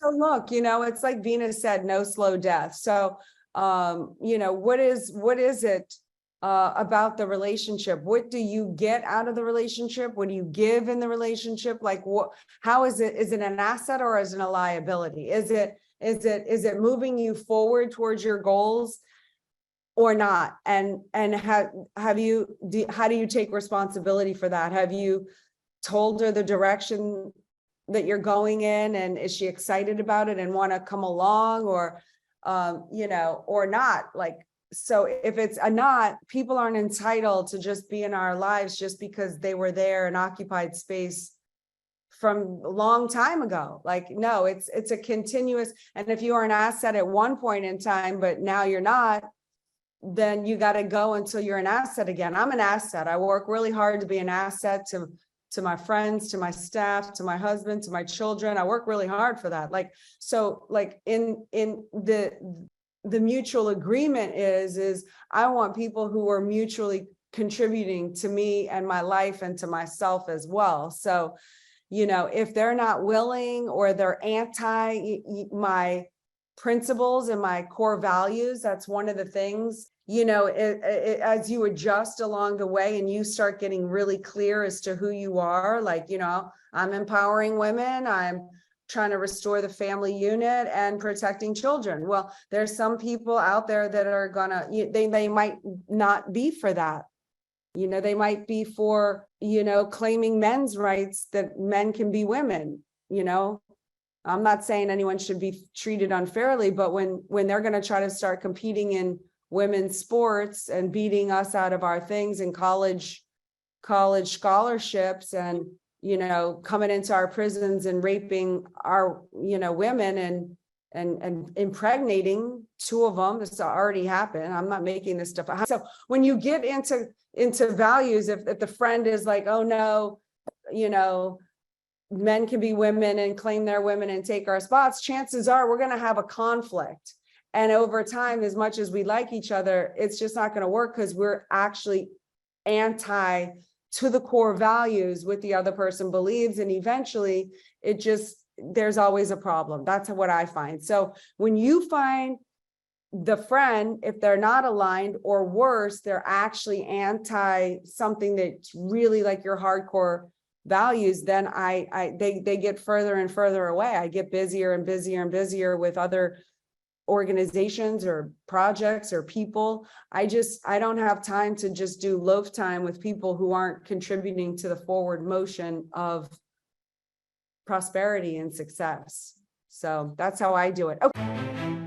So look, it's like Venus said, no slow death. So, what is it about the relationship? What do you get out of the relationship? What do you give in the relationship? Like how is it an asset or is it a liability? Is it moving you forward towards your goals or not? And how do you take responsibility for that? Have you told her the direction that you're going in, and is she excited about it and want to come along, or or not? Like, so if it's a not, people aren't entitled to just be in our lives just because they were there and occupied space from a long time ago. Like, no, it's a continuous, and if you are an asset at one point in time, but now you're not, then you got to go until you're an asset again. I'm an asset. I work really hard to be an asset to my friends, to my staff, to my husband, to my children. I work really hard for that. Like, so like in the mutual agreement is I want people who are mutually contributing to me and my life and to myself as well. So, if they're not willing or they're anti my principles and my core values, that's one of the things, as you adjust along the way and you start getting really clear as to who you are, like, I'm empowering women, I'm trying to restore the family unit and protecting children. Well, there's some people out there that are gonna, they might not be for that. They might be for, claiming men's rights, that men can be women. I'm not saying anyone should be treated unfairly, but when they're going to try to start competing in women's sports and beating us out of our things in college scholarships, and coming into our prisons and raping our women and impregnating two of them, this already happened. I'm not making this stuff up. So when you get into values, if the friend is like, oh no, men can be women and claim they're women and take our spots, chances are we're going to have a conflict. And over time, as much as we like each other, it's just not going to work, because we're actually anti to the core values what the other person believes. And eventually there's always a problem. That's what I find. So when you find the friend, if they're not aligned, or worse, they're actually anti something that's really like your hardcore values, then they get further and further away. I get busier and busier and busier with other organizations or projects or people. I don't have time to just do loaf time with people who aren't contributing to the forward motion of prosperity and success. So that's how I do it. Okay.